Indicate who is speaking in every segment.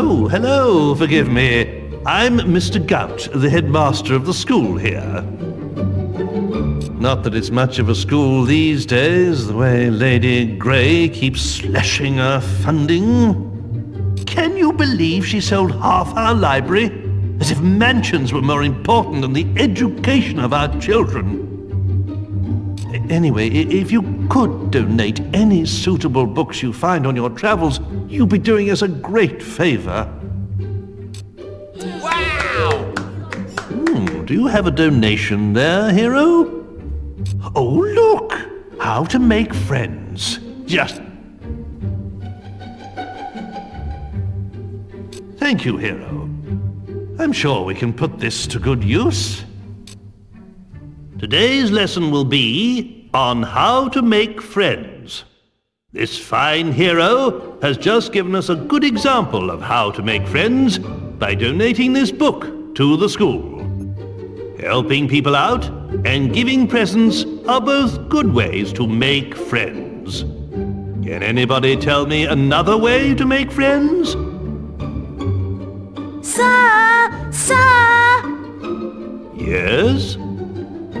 Speaker 1: Oh, hello, forgive me. I'm Mr. Gout, the headmaster of the school here. Not that it's much of a school these days, the way Lady Grey keeps slashing our funding. Can you believe she sold half our library? As if mansions were more important than the education of our children. Anyway, if you could donate any suitable books you find on your travels, you'll be doing us a great favor.
Speaker 2: Wow!
Speaker 1: Do you have a donation there, hero? Oh, look! How to make friends. Just... Thank you, hero. I'm sure we can put this to good use. Today's lesson will be on how to make friends. This fine hero has just given us a good example of how to make friends by donating this book to the school. Helping people out and giving presents are both good ways to make friends. Can anybody tell me another way to make friends?
Speaker 3: Sir! Sir!
Speaker 1: Yes?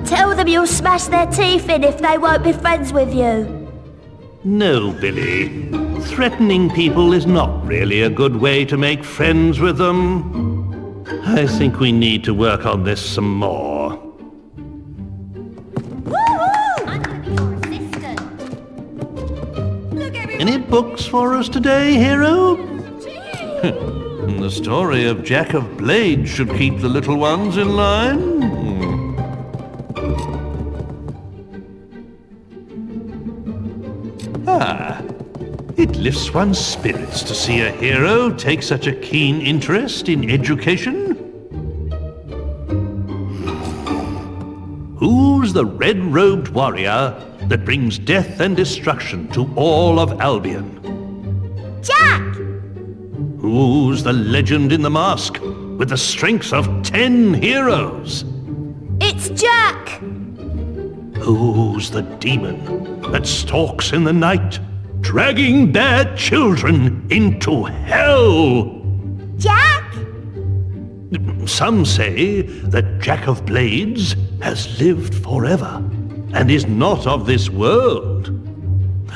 Speaker 3: Tell them you'll smash their teeth in if they won't be friends with you.
Speaker 1: No, Billy. Threatening people is not really a good way to make friends with them. I think we need to work on this some more.
Speaker 3: I'm gonna be your assistant.
Speaker 1: Any books for us today, hero? The story of Jack of Blades should keep the little ones in line. It lifts one's spirits to see a hero take such a keen interest in education. Who's the red-robed warrior that brings death and destruction to all of Albion?
Speaker 3: Jack!
Speaker 1: Who's the legend in the mask with the strength of 10 heroes?
Speaker 3: It's Jack!
Speaker 1: Who's the demon that stalks in the night, dragging bad children into hell?
Speaker 3: Jack!
Speaker 1: Some say that Jack of Blades has lived forever and is not of this world.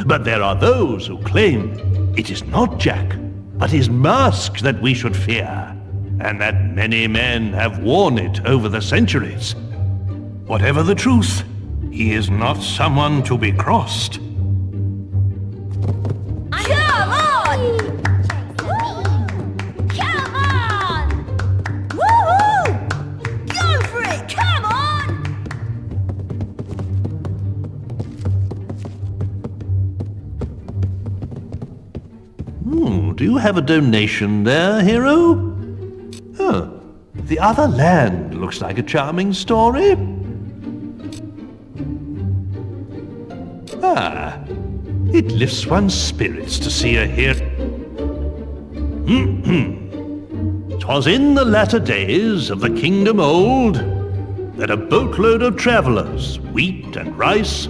Speaker 1: But there are those who claim it is not Jack, but his mask that we should fear, and that many men have worn it over the centuries. Whatever the truth, he is not someone to be crossed.
Speaker 3: Come on! Come on! Woo-hoo! Go for it! Come on!
Speaker 1: Do you have a donation there, hero? The Other Land looks like a charming story. It lifts one's spirits to see a hero. 'Twas in the latter days of the kingdom old that a boatload of travelers, wheat and rice,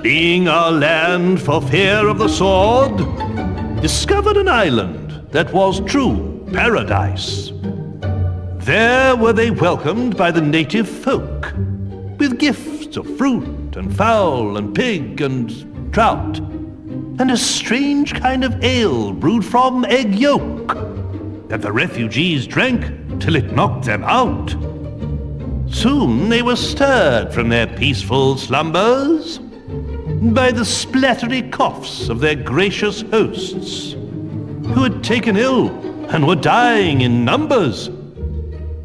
Speaker 1: fleeing our land for fear of the sword, discovered an island that was true paradise. There were they welcomed by the native folk, with gifts of fruit and fowl and pig and trout, and a strange kind of ale brewed from egg yolk, that the refugees drank till it knocked them out. Soon they were stirred from their peaceful slumbers by the splattery coughs of their gracious hosts, who had taken ill and were dying in numbers,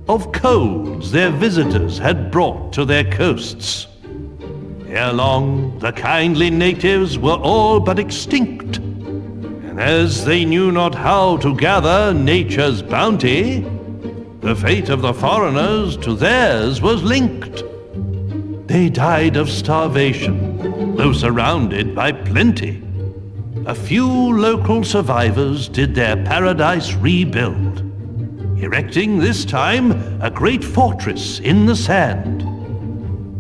Speaker 1: of colds their visitors had brought to their coasts. Ere long, the kindly natives were all but extinct, and as they knew not how to gather nature's bounty, the fate of the foreigners to theirs was linked. They died of starvation, though surrounded by plenty. A few local survivors did their paradise rebuild, erecting this time a great fortress in the sand.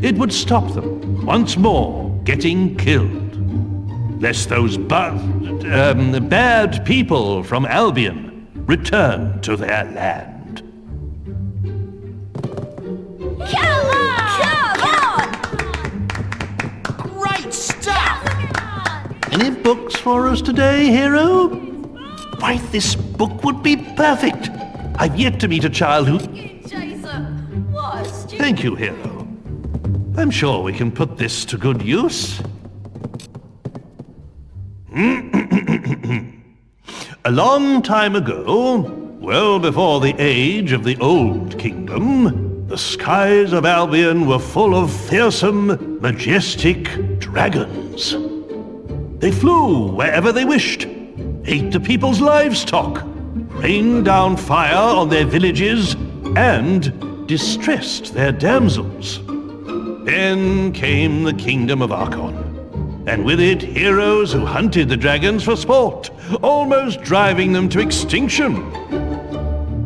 Speaker 1: It would stop them once more getting killed, lest those bad people from Albion return to their land.
Speaker 3: Come on!
Speaker 2: Great stuff!
Speaker 1: Any books for us today, hero? Why, this book would be perfect. I've yet to meet a child who...
Speaker 3: Jason, what a stupid...
Speaker 1: Thank you, hero. I'm sure we can put this to good use. A long time ago, well before the age of the Old Kingdom, the skies of Albion were full of fearsome, majestic dragons. They flew wherever they wished, ate the people's livestock, rained down fire on their villages, and distressed their damsels. Then came the kingdom of Archon, and with it heroes who hunted the dragons for sport, almost driving them to extinction.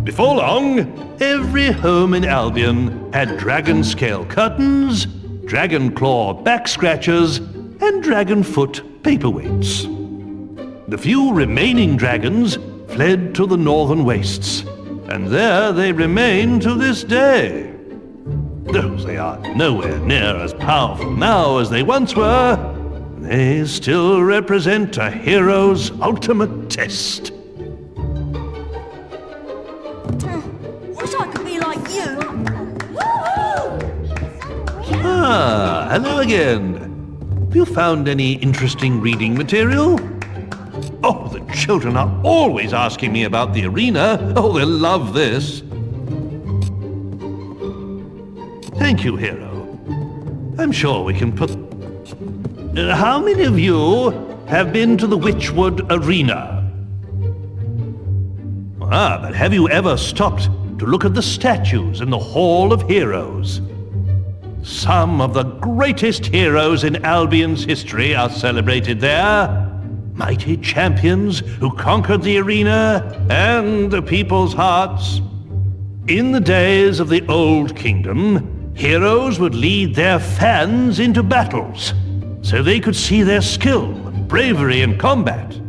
Speaker 1: Before long, every home in Albion had dragon scale curtains, dragon claw back scratchers, and dragon foot paperweights. The few remaining dragons fled to the northern wastes, and there they remain to this day. Though they are nowhere near as powerful now as they once were, they still represent a hero's ultimate test.
Speaker 3: Wish I could be like you.
Speaker 1: Ah, hello again. Have you found any interesting reading material? Oh, the children are always asking me about the arena. Oh, they'll love this. Thank you, hero. I'm sure we can put... how many of you have been to the Witchwood Arena? Ah, but have you ever stopped to look at the statues in the Hall of Heroes? Some of the greatest heroes in Albion's history are celebrated there. Mighty champions who conquered the arena and the people's hearts. In the days of the Old Kingdom, heroes would lead their fans into battles, so they could see their skill, bravery, and combat.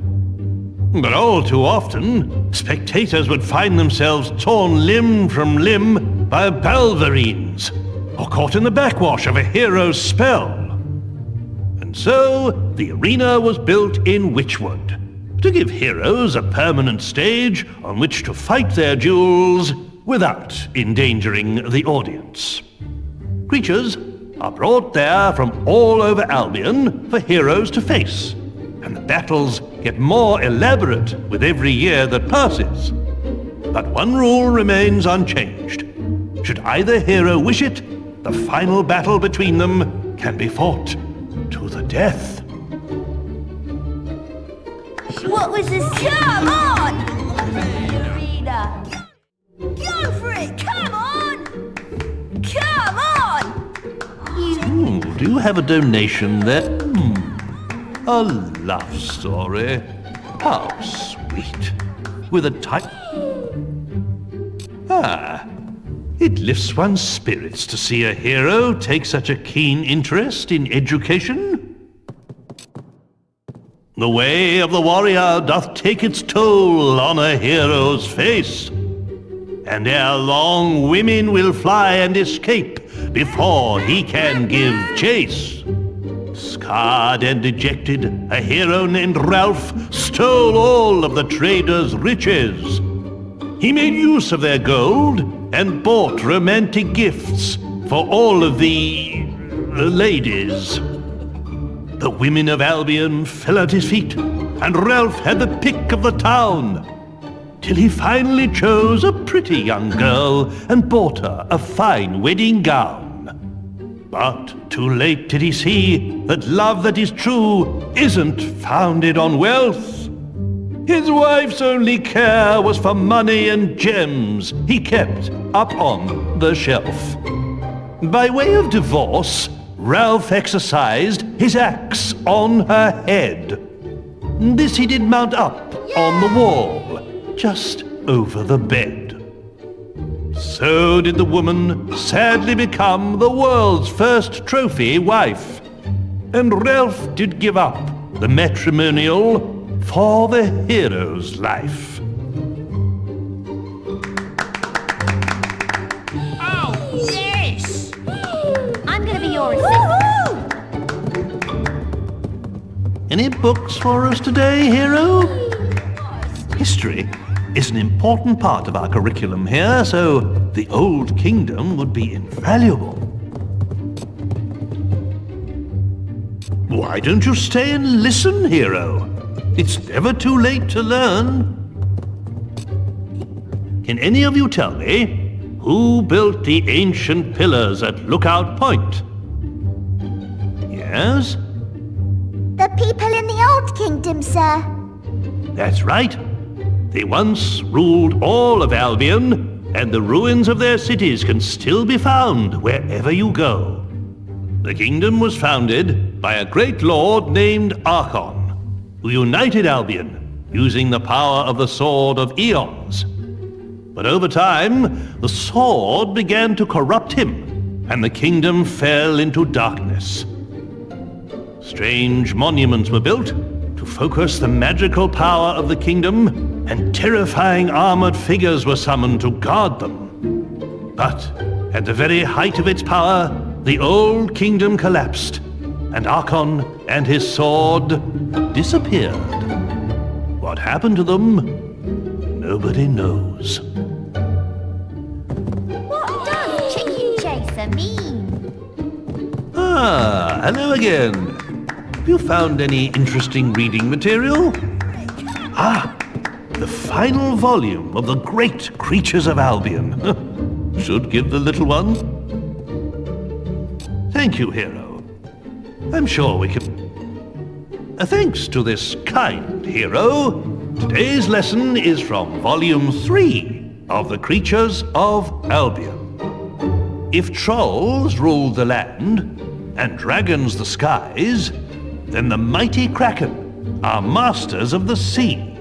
Speaker 1: But all too often, spectators would find themselves torn limb from limb by balverines, or caught in the backwash of a hero's spell. And so, the arena was built in Witchwood, to give heroes a permanent stage on which to fight their duels without endangering the audience. Creatures are brought there from all over Albion for heroes to face, and the battles get more elaborate with every year that passes. But one rule remains unchanged. Should either hero wish it, the final battle between them can be fought to the death.
Speaker 3: What was this? Come on! Arena. Go for it! Come on! Come on!
Speaker 1: Do you have a donation there? A love story. How sweet. With a type... Ah, it lifts one's spirits to see a hero take such a keen interest in education. The way of the warrior doth take its toll on a hero's face, and ere long women will fly and escape before he can give chase. Scarred and dejected, a hero named Ralph stole all of the traders' riches. He made use of their gold and bought romantic gifts for all of the ladies. The women of Albion fell at his feet, and Ralph had the pick of the town, till he finally chose a pretty young girl and bought her a fine wedding gown. But too late did he see that love that is true isn't founded on wealth. His wife's only care was for money and gems he kept up on the shelf. By way of divorce, Ralph exercised his axe on her head. This he did mount up on the wall, just over the bed. So did the woman sadly become the world's first trophy wife, and Ralph did give up the matrimonial for the hero's life. Any books for us today, hero? History is an important part of our curriculum here, so the Old Kingdom would be invaluable. Why don't you stay and listen, hero? It's never too late to learn. Can any of you tell me who built the ancient pillars at Lookout Point? Yes?
Speaker 3: The people in the Old Kingdom, sir.
Speaker 1: That's right. They once ruled all of Albion, and the ruins of their cities can still be found wherever you go. The kingdom was founded by a great lord named Archon, who united Albion using the power of the Sword of Eons. But over time, the sword began to corrupt him, and the kingdom fell into darkness. Strange monuments were built to focus the magical power of the kingdom, and terrifying armored figures were summoned to guard them. But at the very height of its power, the Old Kingdom collapsed, and Archon and his sword disappeared. What happened to them? Nobody knows.
Speaker 3: What does Chicken Chaser mean?
Speaker 1: Ah, hello again. Have you found any interesting reading material? Ah, the final volume of the Great Creatures of Albion. Should give the little one. Thank you, hero. I'm sure we can... thanks to this kind hero, today's lesson is from Volume 3 of the Creatures of Albion. If trolls ruled the land, and dragons the skies, then the mighty Kraken are masters of the sea.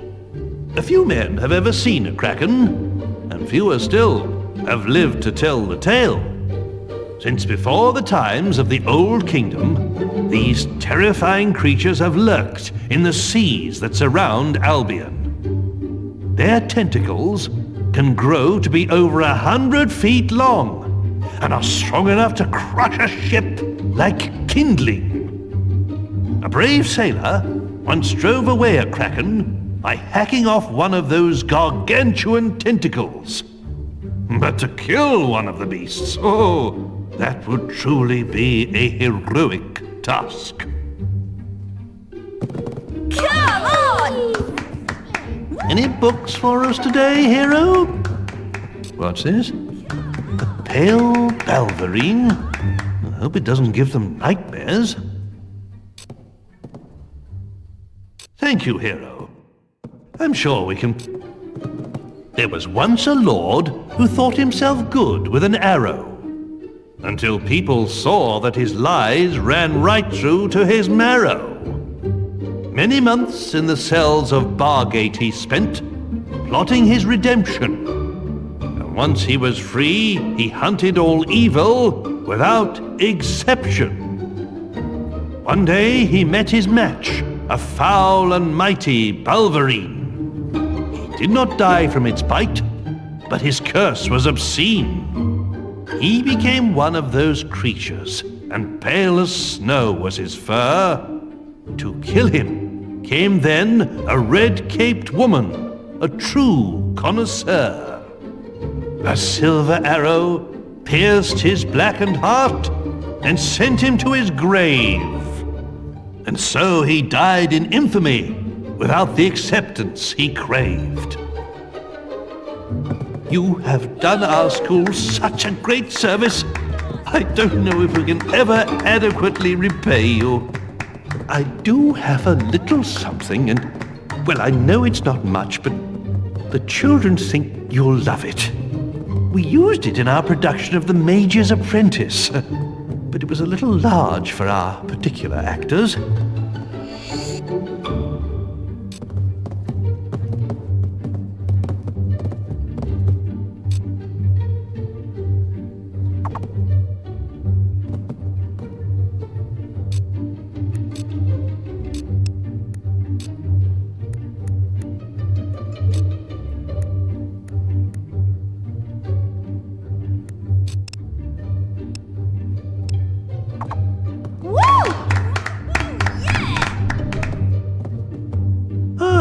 Speaker 1: A few men have ever seen a kraken, and fewer still have lived to tell the tale. Since before the times of the Old Kingdom, these terrifying creatures have lurked in the seas that surround Albion. Their tentacles can grow to be over 100 feet long, and are strong enough to crush a ship like kindling. A brave sailor once drove away a kraken by hacking off one of those gargantuan tentacles. But to kill one of the beasts, oh, that would truly be a heroic task.
Speaker 3: Come on!
Speaker 1: Any books for us today, hero? What's this? A pale balverine? I hope it doesn't give them nightmares. Thank you, hero. I'm sure we can... There was once a lord who thought himself good with an arrow, until people saw that his lies ran right through to his marrow. Many months in the cells of Bargate he spent, plotting his redemption. And once he was free, he hunted all evil without exception. One day he met his match, a foul and mighty Balverine. He did not die from its bite, but his curse was obscene. He became one of those creatures, and pale as snow was his fur. To kill him came then a red-caped woman, a true connoisseur. A silver arrow pierced his blackened heart and sent him to his grave. And so he died in infamy, without the acceptance he craved. You have done our school such a great service. I don't know if we can ever adequately repay you. I do have a little something, and, well, I know it's not much, but the children think you'll love it. We used it in our production of The Mage's Apprentice, but it was a little large for our particular actors.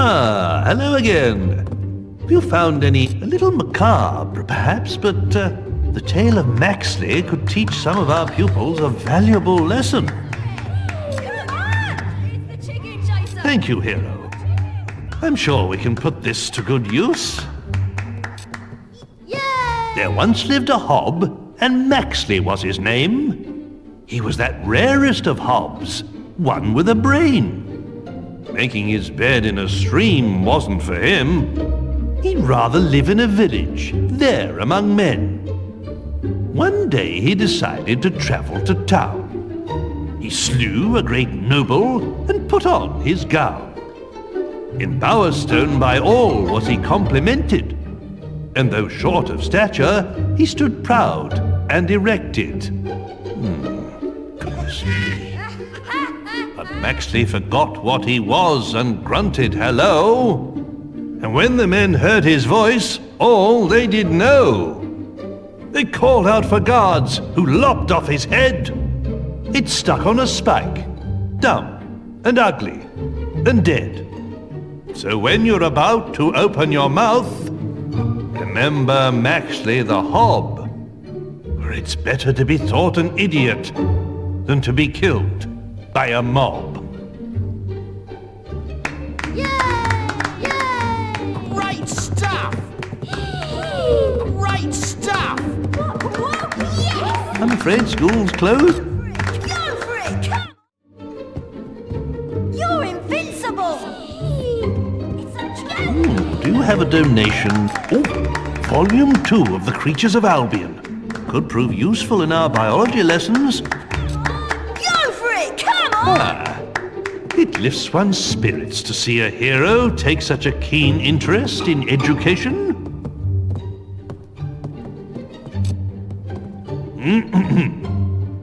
Speaker 1: Hello again. Have you found any a little macabre, perhaps, but the tale of Maxley could teach some of our pupils a valuable lesson. Thank you, Hero. I'm sure we can put this to good use. There once lived a hob, and Maxley was his name. He was that rarest of hobs, one with a brain. Making his bed in a stream wasn't for him. He'd rather live in a village, there among men. One day he decided to travel to town. He slew a great noble and put on his gown. In Bowerstone by all was he complimented, and though short of stature, he stood proud and erected. Goodness me. But Maxley forgot what he was and grunted hello. And when the men heard his voice, all they did know. They called out for guards who lopped off his head. It stuck on a spike, dumb and ugly and dead. So when you're about to open your mouth, remember Maxley the Hob, for it's better to be thought an idiot than to be killed by a mob.
Speaker 2: Great stuff! Great stuff!
Speaker 1: I'm afraid school's closed.
Speaker 3: Go for it! Come! You're invincible!
Speaker 1: Do you have a donation? Oh, Volume 2 of The Creatures of Albion. Could prove useful in our biology lessons.
Speaker 3: Go for it! Come on!
Speaker 1: It lifts one's spirits to see a hero take such a keen interest in education.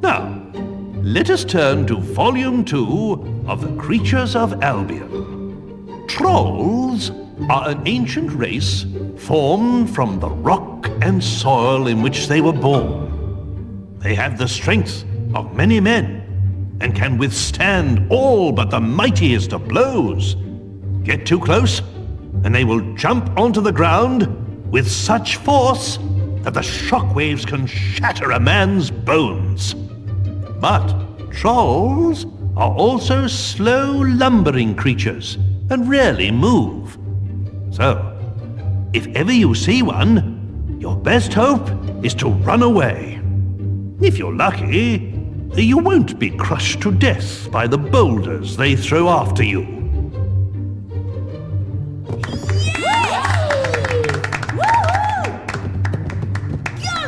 Speaker 1: Now, let us turn to Volume 2 of The Creatures of Albion. Trolls are an ancient race formed from the rock and soil in which they were born. They have the strength of many men and can withstand all but the mightiest of blows. Get too close, and they will jump onto the ground with such force that the shockwaves can shatter a man's bones. But trolls are also slow, lumbering creatures and rarely move. So, if ever you see one, your best hope is to run away. If you're lucky, you won't be crushed to death by the boulders they throw after you.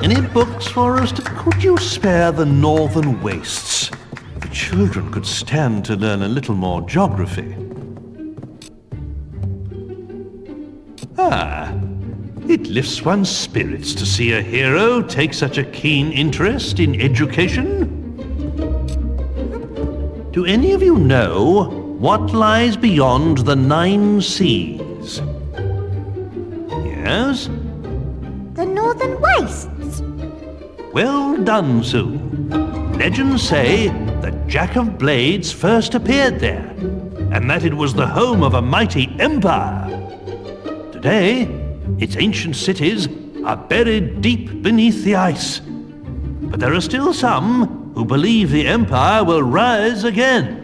Speaker 1: Any books for us? Could you spare the northern wastes? The children could stand to learn a little more geography. It lifts one's spirits to see a hero take such a keen interest in education. Do any of you know what lies beyond the 9 seas? Yes?
Speaker 3: The Northern Wastes.
Speaker 1: Well done, Sue. Legends say that Jack of Blades first appeared there, and that it was the home of a mighty empire. Today, its ancient cities are buried deep beneath the ice. But there are still some who believe the empire will rise again,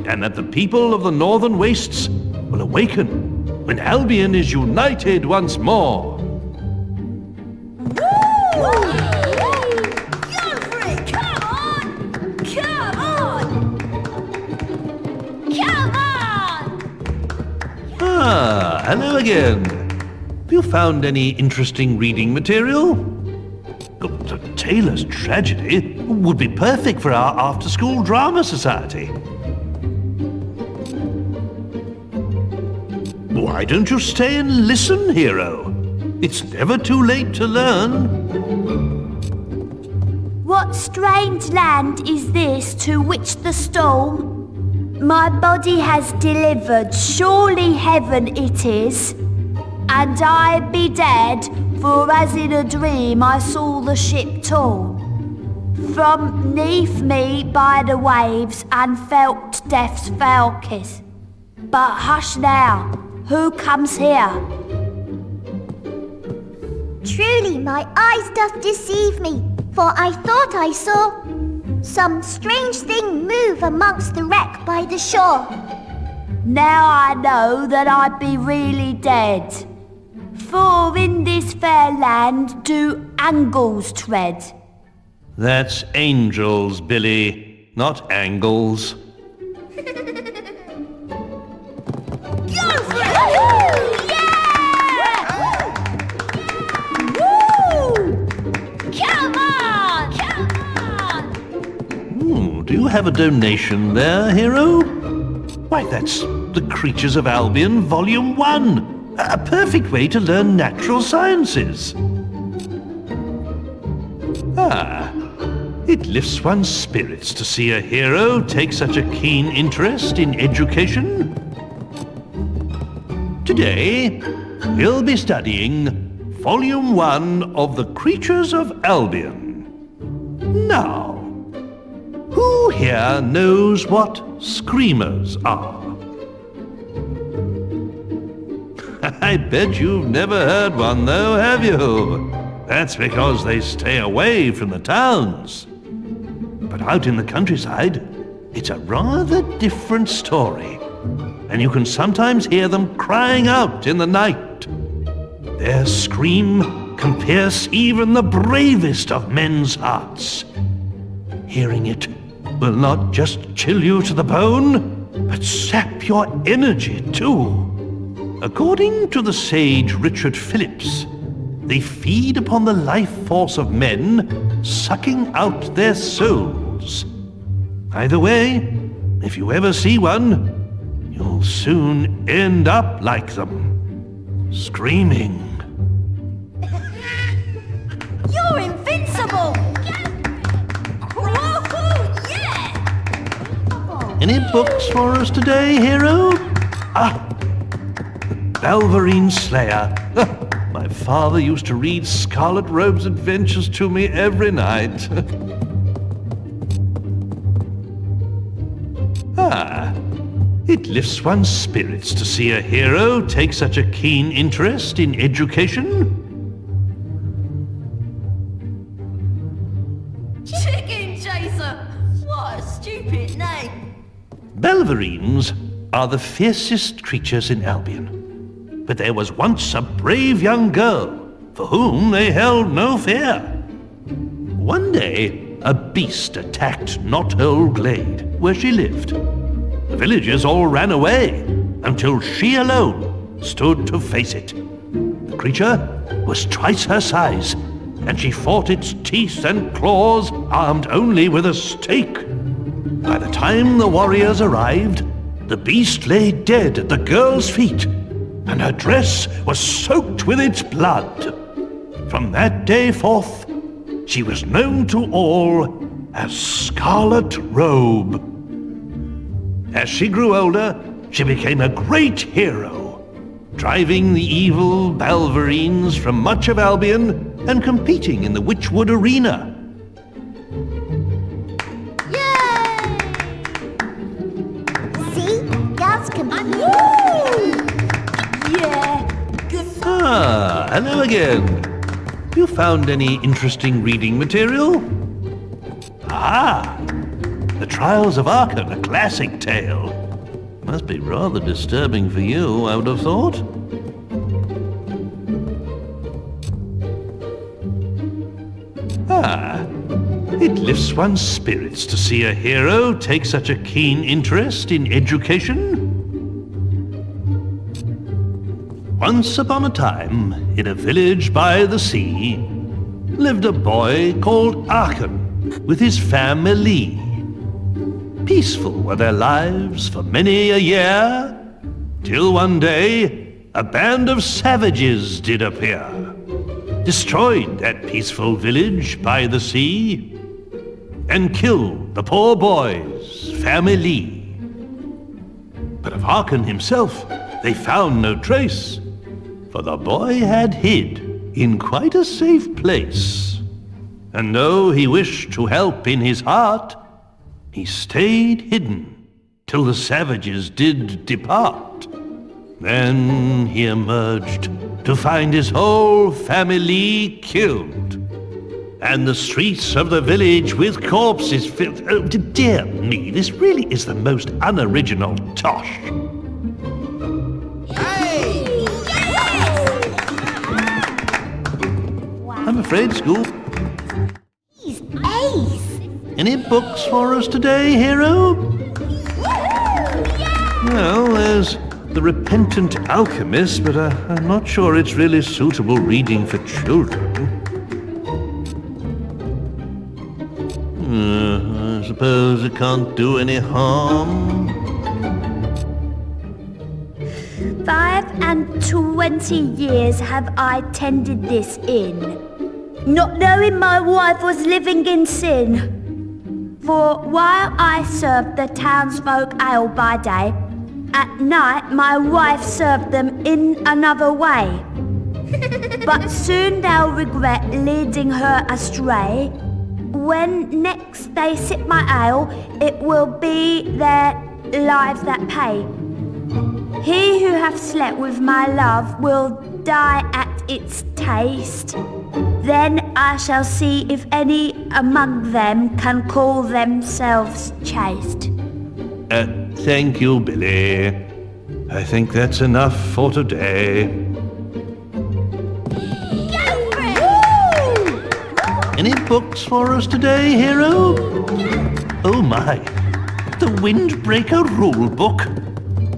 Speaker 1: and that the people of the northern wastes will awaken when Albion is united once more.
Speaker 3: Go for it! Come on! Come on! Come on!
Speaker 1: Hello again. Have you found any interesting reading material? The Taylor's Tragedy would be perfect for our after-school drama society. Why don't you stay and listen, Hero? It's never too late to learn.
Speaker 3: What strange land is this to which the storm my body has delivered? Surely heaven it is. And I be dead, for as in a dream I saw the ship torn from 'neath me by the waves, and felt death's foul kiss. But hush now. Who comes here?
Speaker 4: Truly my eyes doth deceive me, for I thought I saw some strange thing move amongst the wreck by the shore.
Speaker 3: Now I know that I be really dead. For in this fair land do angles tread.
Speaker 1: That's angels, Billy, not angles.
Speaker 3: Go for it! Yeah! Woo! Come on! Come on!
Speaker 1: Do you have a donation there, hero? Why, that's The Creatures of Albion, Volume 1. A perfect way to learn natural sciences. It lifts one's spirits to see a hero take such a keen interest in education. Today, we'll be studying Volume 1 of The Creatures of Albion. Now, who here knows what screamers are? I bet you've never heard one though, have you? That's because they stay away from the towns. But out in the countryside, it's a rather different story. And you can sometimes hear them crying out in the night. Their scream can pierce even the bravest of men's hearts. Hearing it will not just chill you to the bone, but sap your energy too. According to the sage Richard Phillips, they feed upon the life force of men, sucking out their souls. Either way, if you ever see one, you'll soon end up like them, screaming.
Speaker 3: You're invincible! Woohoo! Yeah!
Speaker 1: Any books for us today, hero? Balverine Slayer. My father used to read Scarlet Robe's adventures to me every night. It lifts one's spirits to see a hero take such a keen interest in education.
Speaker 5: Chicken Chaser! What a stupid name!
Speaker 1: Balverines are the fiercest creatures in Albion. But there was once a brave young girl for whom they held no fear. One day, a beast attacked Knothole Glade, where she lived. The villagers all ran away until she alone stood to face it. The creature was twice her size, and she fought its teeth and claws armed only with a stake. By the time the warriors arrived, the beast lay dead at the girl's feet, and her dress was soaked with its blood. From that day forth, she was known to all as Scarlet Robe. As she grew older, she became a great hero, driving the evil Balverines from much of Albion and competing in the Witchwood Arena.
Speaker 4: Yay! See? Girls can be...
Speaker 3: Yeah! Good.
Speaker 1: Hello again. You found any interesting reading material? The Trials of Arkan, a classic tale. Must be rather disturbing for you, I would have thought. It lifts one's spirits to see a hero take such a keen interest in education. Once upon a time, in a village by the sea, lived a boy called Arkan with his family. Peaceful were their lives for many a year, till one day a band of savages did appear, destroyed that peaceful village by the sea, and killed the poor boy's family. But of Arkan himself they found no trace, for the boy had hid in quite a safe place. And though he wished to help in his heart, he stayed hidden till the savages did depart. Then he emerged to find his whole family killed, and the streets of the village with corpses filled. Oh, dear me, this really is the most unoriginal tosh.
Speaker 2: Hey!
Speaker 1: I'm afraid school.
Speaker 4: He's ace.
Speaker 1: Any books for us today, hero? Well, there's The Repentant Alchemist, but I'm not sure it's really suitable reading for children. I suppose it can't do any harm.
Speaker 3: 25 years have I tended this inn, not knowing my wife was living in sin. For while I served the townsfolk ale by day, at night my wife served them in another way. But soon they'll regret leading her astray. When next they sip my ale, it will be their lives that pay. He who hath slept with my love will die at its taste. Then I shall see if any among them can call themselves chaste.
Speaker 1: Thank you, Billy. I think that's enough for today. Any books for us today, hero? Oh my, the Windbreaker rule book.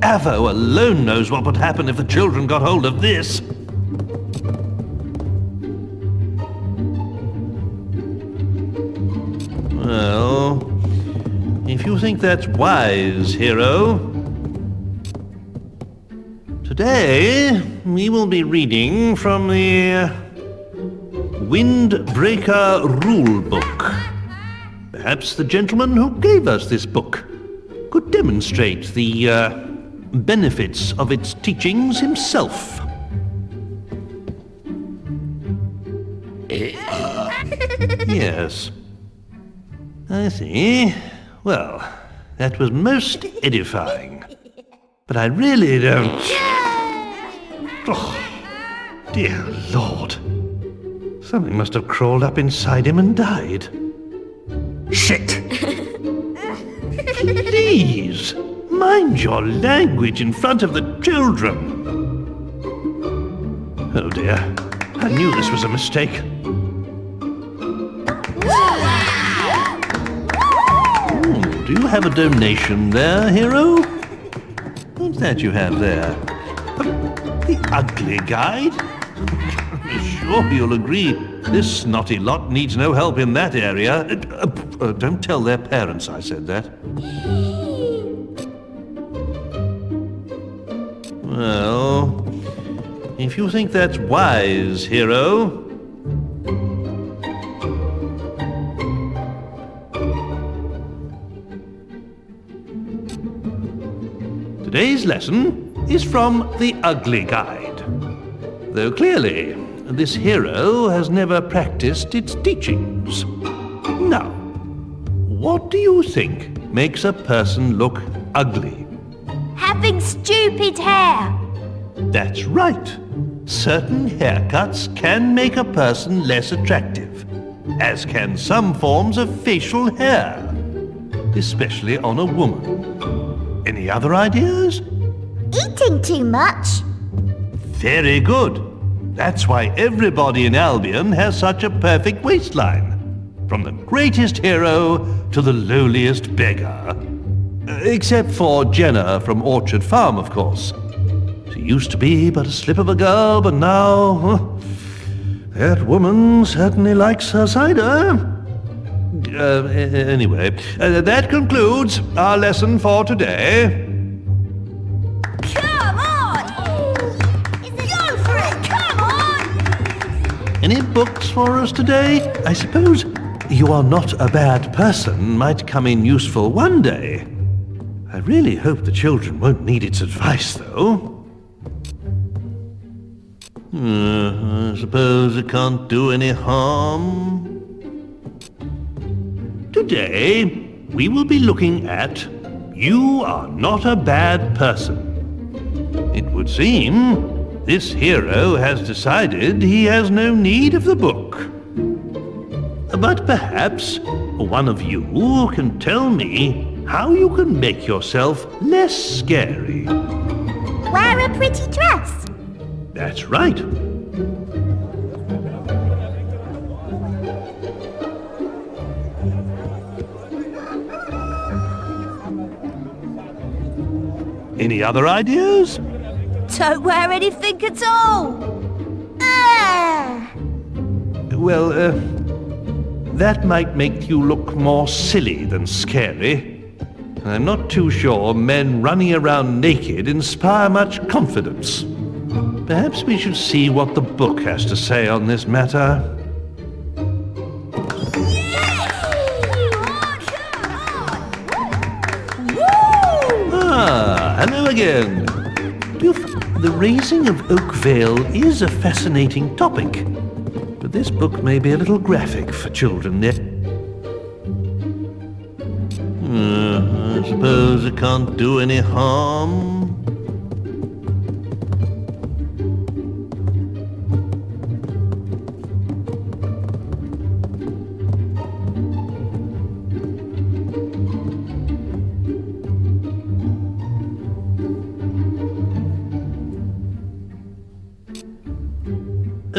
Speaker 1: Avo alone knows what would happen if the children got hold of this. Well, if you think that's wise, hero, today we will be reading from the Windbreaker rule book. Perhaps the gentleman who gave us this book could demonstrate the benefits of its teachings himself. Yes. I see. Well, that was most edifying. But I really don't... Oh, dear Lord. Something must have crawled up inside him and died. Shit! Please, mind your language in front of the children. Oh dear, I knew this was a mistake. Do you have a donation there, hero? What's that you have there? The ugly guide? Sure you'll agree, this snotty lot needs no help in that area. Don't tell their parents I said that. Well, if you think that's wise, hero... Today's lesson is from the Ugly Guide. Though clearly, this hero has never practiced its teachings. Now, what do you think makes a person look ugly?
Speaker 3: Having stupid hair.
Speaker 1: That's right. Certain haircuts can make a person less attractive, as can some forms of facial hair, especially on a woman. Any other ideas?
Speaker 4: Eating too much.
Speaker 1: Very good. That's why everybody in Albion has such a perfect waistline. From the greatest hero to the lowliest beggar. Except for Jenna from Orchard Farm, of course. She used to be but a slip of a girl, but now... that woman certainly likes her cider. Anyway, that concludes our lesson for today.
Speaker 5: Come on! Go for it! Come on!
Speaker 1: Any books for us today? I suppose You Are Not a Bad Person might come in useful one day. I really hope the children won't need its advice, though. I suppose it can't do any harm. Today, we will be looking at you are not a bad person. It would seem this hero has decided he has no need of the book. But perhaps one of you can tell me how you can make yourself less scary.
Speaker 4: Wear a pretty dress.
Speaker 1: That's right. Any other ideas?
Speaker 3: Don't wear anything at all.
Speaker 1: Well, that might make you look more silly than scary. I'm not too sure men running around naked inspire much confidence. Perhaps we should see what the book has to say on this matter. Hello again. The raising of Oakvale is a fascinating topic, but this book may be a little graphic for children. I suppose it can't do any harm.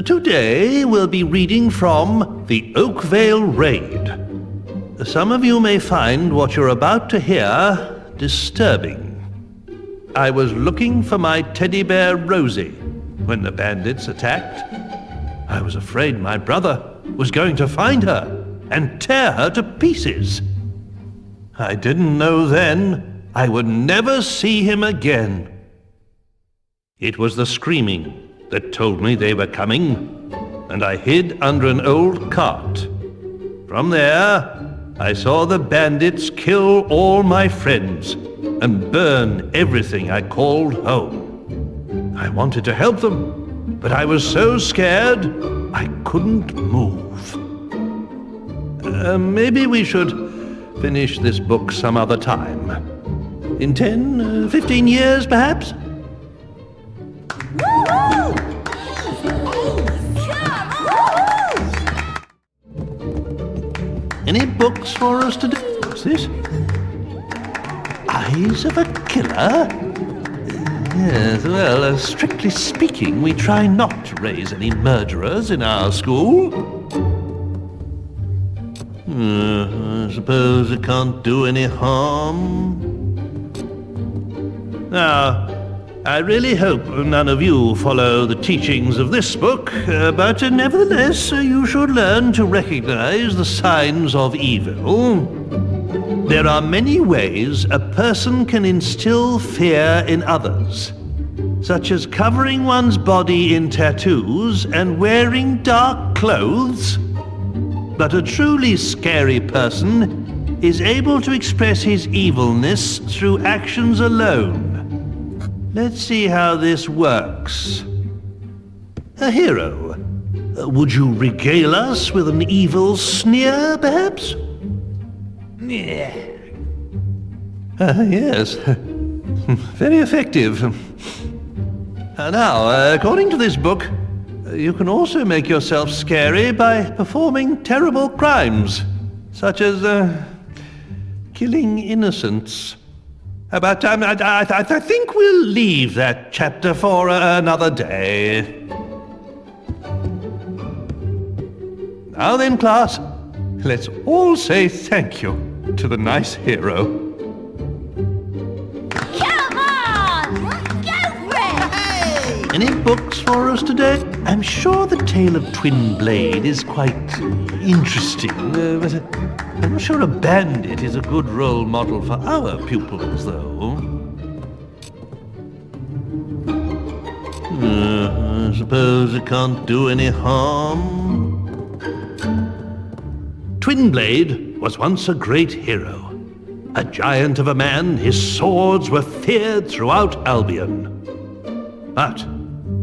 Speaker 1: Today we'll be reading from the Oakvale Raid. Some of you may find what you're about to hear disturbing. I was looking for my teddy bear Rosie when the bandits attacked. I was afraid my brother was going to find her and tear her to pieces. I didn't know then I would never see him again. It was the screaming that told me they were coming, and I hid under an old cart. From there, I saw the bandits kill all my friends and burn everything I called home. I wanted to help them, but I was so scared I couldn't move. Maybe we should finish this book some other time. In 10, 15 years, perhaps? Any books for us to do? What's this? Eyes of a Killer? Yes, well, strictly speaking, we try not to raise any murderers in our school. I suppose it can't do any harm. Now, I really hope none of you follow the teachings of this book, but nevertheless, you should learn to recognize the signs of evil. There are many ways a person can instill fear in others, such as covering one's body in tattoos and wearing dark clothes. But a truly scary person is able to express his evilness through actions alone. Let's see how this works. A hero. Would you regale us with an evil sneer, perhaps? Yes. Very effective. Now, according to this book, you can also make yourself scary by performing terrible crimes, such as killing innocents. But I think we'll leave that chapter for another day. Now then, class, let's all say thank you to the nice hero.
Speaker 4: Come on! Go for it!
Speaker 1: Any books for us today? I'm sure the tale of Twin Blade is quite interesting, but I'm not sure a bandit is a good role model for our pupils, though. I suppose it can't do any harm. Twin Blade was once a great hero. A giant of a man, his swords were feared throughout Albion. But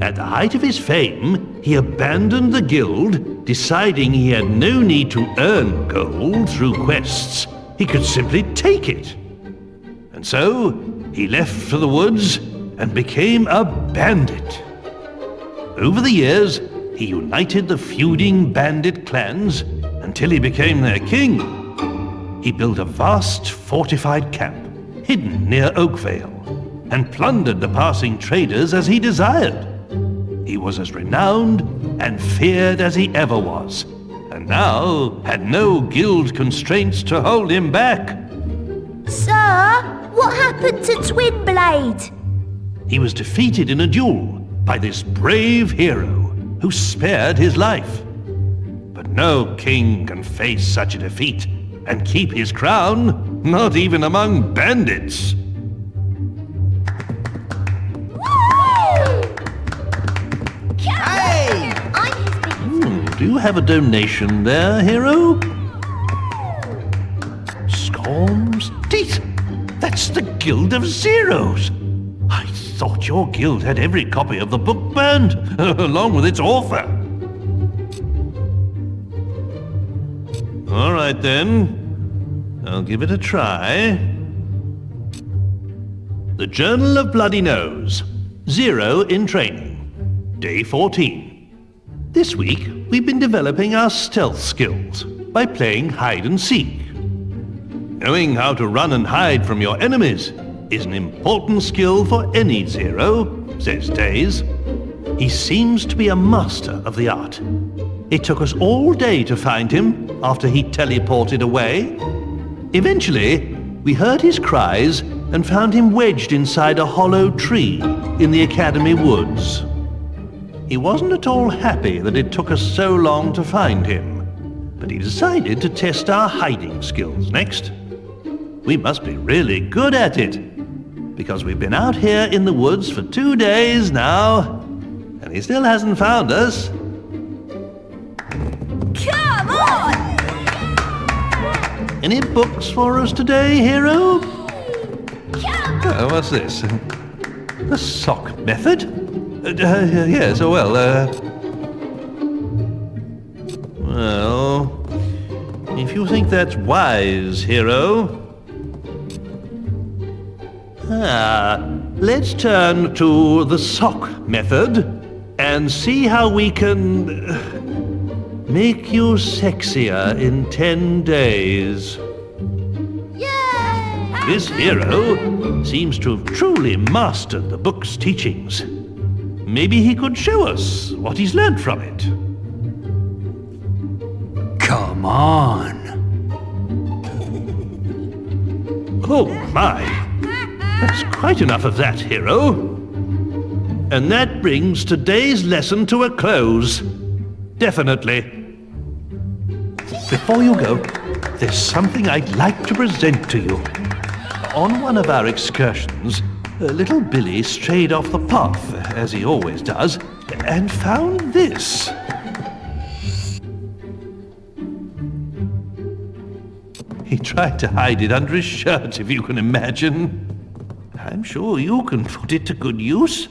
Speaker 1: at the height of his fame, he abandoned the guild, deciding he had no need to earn gold through quests. He could simply take it. And so he left for the woods and became a bandit. Over the years, he united the feuding bandit clans until he became their king. He built a vast fortified camp hidden near Oakvale and plundered the passing traders as he desired. He was as renowned and feared as he ever was, and now had no guild constraints to hold him back.
Speaker 3: Sir, what happened to Twinblade?
Speaker 1: He was defeated in a duel by this brave hero who spared his life. But no king can face such a defeat and keep his crown, not even among bandits.
Speaker 2: Hey!
Speaker 1: Do you have a donation there, hero? Scorm's teeth! That's the Guild of Zeros! I thought your guild had every copy of the book burned, along with its author. All right then, I'll give it a try. The Journal of Bloody Nose, 0 in training, day 14. This week, we've been developing our stealth skills by playing hide and seek. Knowing how to run and hide from your enemies is an important skill for any Zero, says Days. He seems to be a master of the art. It took us all day to find him after he teleported away. Eventually, we heard his cries and found him wedged inside a hollow tree in the Academy woods. He wasn't at all happy that it took us so long to find him, but he decided to test our hiding skills next. We must be really good at it, because we've been out here in the woods for 2 days now, and he still hasn't found us.
Speaker 3: Come on!
Speaker 1: Any books for us today, hero? Oh, what's this? The sock method? Yes, oh well, Well, if you think that's wise, hero. Let's turn to the sock method and see how we can make you sexier in 10 days.
Speaker 4: Yay!
Speaker 1: This hero seems to have truly mastered the book's teachings. Maybe he could show us what he's learned from it.
Speaker 2: Come on.
Speaker 1: Oh my! That's quite enough of that, hero. And that brings today's lesson to a close. Definitely. Before you go, there's something I'd like to present to you. On one of our excursions, little Billy strayed off the path, as he always does, and found this. He tried to hide it under his shirt, if you can imagine. I'm sure you can put it to good use.